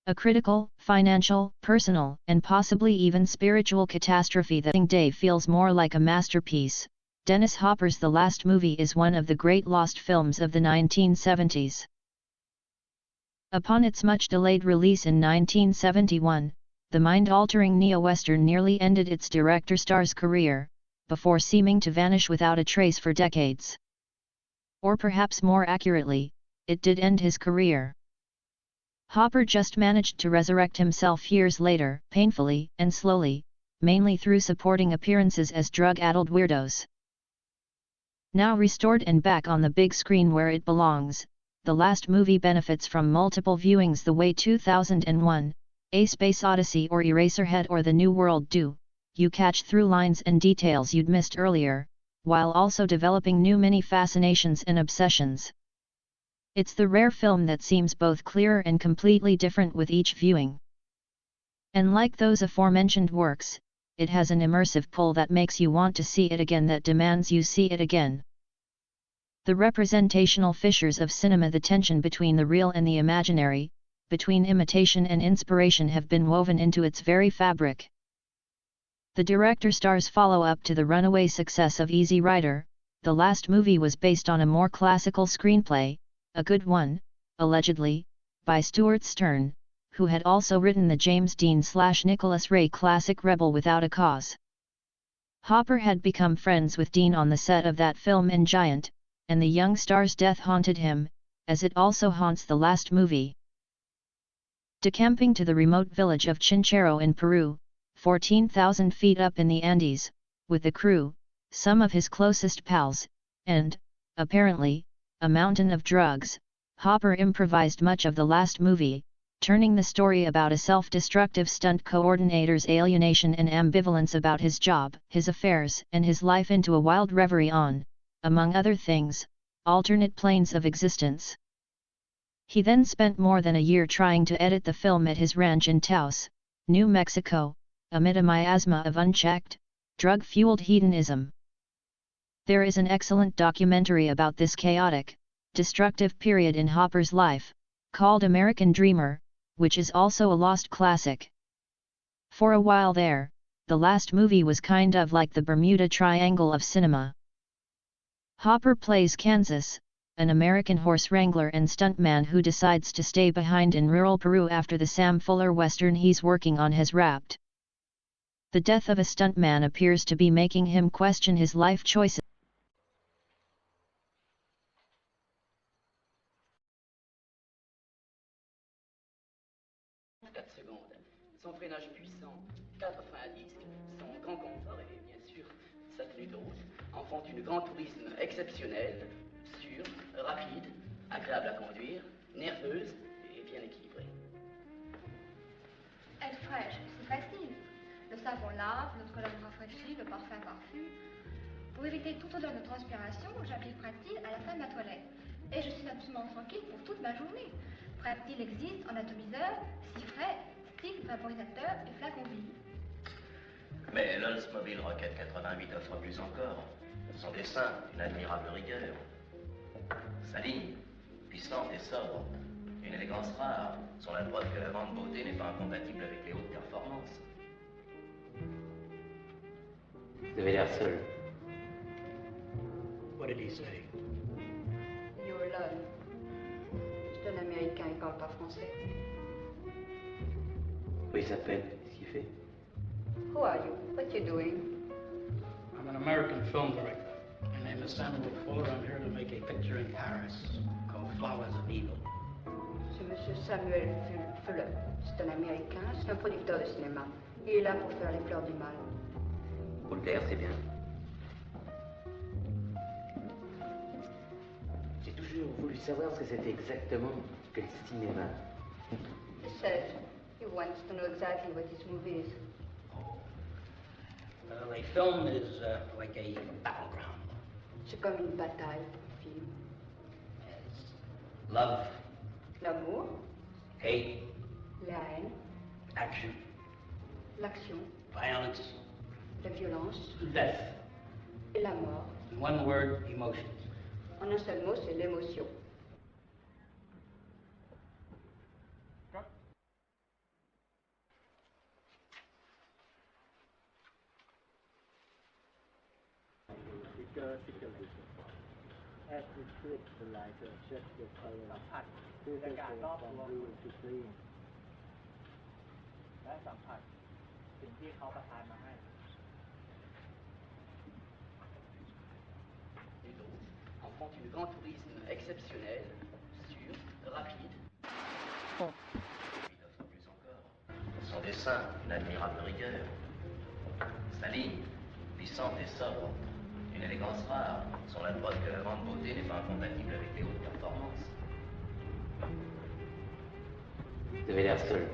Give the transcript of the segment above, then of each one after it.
A critical, financial, personal, and possibly even spiritual catastrophe that Dave feels more like a masterpiece. Dennis Hopper's The Last Movie is one of the great lost films of the 1970s. Upon its much-delayed release in 1971, the mind-altering neo-western nearly ended its director-star's career, before seeming to vanish without a trace for decades. Or perhaps more accurately, it did end his career. Hopper just managed to resurrect himself years later, painfully and slowly, mainly through supporting appearances as drug-addled weirdos. Now restored and back on the big screen where it belongs, The Last Movie benefits from multiple viewings the way 2001, A Space Odyssey or Eraserhead or The New World do. You catch through lines and details you'd missed earlier, while also developing new mini fascinations and obsessions. It's the rare film that seems both clearer and completely different with each viewing. And like those aforementioned works, it has an immersive pull that makes you want to see it again, that demands you see it again. The representational fissures of cinema, the tension between the real and the imaginary, between imitation and inspiration, have been woven into its very fabric. The director-star's follow-up to the runaway success of Easy Rider, The Last Movie was based on a more classical screenplay, a good one, allegedly, by Stuart Stern, who had also written the James Dean/Nicholas Ray classic Rebel Without a Cause. Hopper had become friends with Dean on the set of that film in Giant, and the young star's death haunted him, as it also haunts The Last Movie. Decamping to the remote village of Chinchero in Peru, 14,000 feet up in the Andes, with the crew, some of his closest pals, and, apparently, a mountain of drugs, Hopper improvised much of The Last Movie, turning the story about a self-destructive stunt coordinator's alienation and ambivalence about his job, his affairs, and his life into a wild reverie on, among other things, alternate planes of existence. He then spent more than a year trying to edit the film at his ranch in Taos, New Mexico, amid a miasma of unchecked, drug-fueled hedonism. There is an excellent documentary about this chaotic, destructive period in Hopper's life, called American Dreamer, which is also a lost classic. For a while there, The Last Movie was kind of like the Bermuda Triangle of cinema. Hopper plays Kansas, an American horse wrangler and stuntman who decides to stay behind in rural Peru after the Sam Fuller Western he's working on has wrapped. The death of a stuntman appears to be making him question his life choices. Son freinage puissant, 90 disques, son grand confort et bien sûr sa tenue de route en font une grande tourisme exceptionnelle, sûre, rapide, agréable à conduire, nerveuse et bien équilibrée. Être fraîche, c'est facile. Le savon lave, notre cologne rafraîchit, le parfum parfume. Pour éviter toute odeur de transpiration, j'applique Practile à la fin de ma toilette. Et je suis absolument tranquille pour toute ma journée. Practile existe en atomiseur, sifflet, stick, vaporisateur et flacon vide. Mais l'Oldsmobile Rocket 88 offre plus encore. Son dessin, une admirable rigueur. Sa ligne, puissante et sobre, une élégance rare, sont la preuve que la grande beauté n'est pas incompatible avec les hautes performances. Vous avez l'air seul. What did he say? You're alone. C'est un Américain, il parle pas français. Oui, il s'appelle. Qu'est-ce qu'il fait? Who are you? What you doing? I'm an American film director. My name is Samuel Fuller. I'm here to make a picture in Paris called Flowers of Evil. C'est Monsieur Samuel Fuller. C'est un Américain, c'est un producteur de cinéma. Il est là pour faire les fleurs du mal. Pour le taire, c'est bien. J'ai toujours voulu savoir ce que c'était exactement que le cinéma. He says he wants to know exactly what his movie is. Well, a film is like a battleground. C'est comme une bataille, film. Yes. Love, L'amour, hate, la haine, action, l'action, violence, la violence death. et la mort. In one word, emotions. En un seul mot, c'est l'émotion. as it slips like a shirt with color. Beautiful from blue to green. และสัมผัสสิ่งที่เขาประทานมาให้ Et d'autres en font une grand tourisme exceptionnel, sûr, rapide. Il offre plus encore. Son dessin, une admirable rigueur. Sa ligne, puissante et sobre. Une élégance rare. Sont la preuve que la grande beauté n'est pas incompatible avec les hautes performances. Vous avez l'air seul.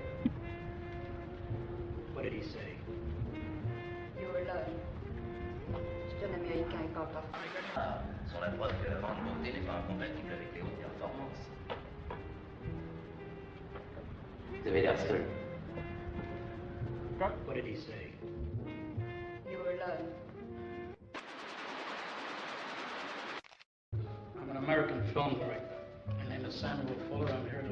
What did he say? You were alone. C'est un Américain et pas parfait. Rares. Sont la preuve que la grande beauté n'est pas incompatible avec les hautes performances. Vous avez l'air seul. What did he say? You were alone. I'm an American film director. My name is Samuel Fuller. I'm here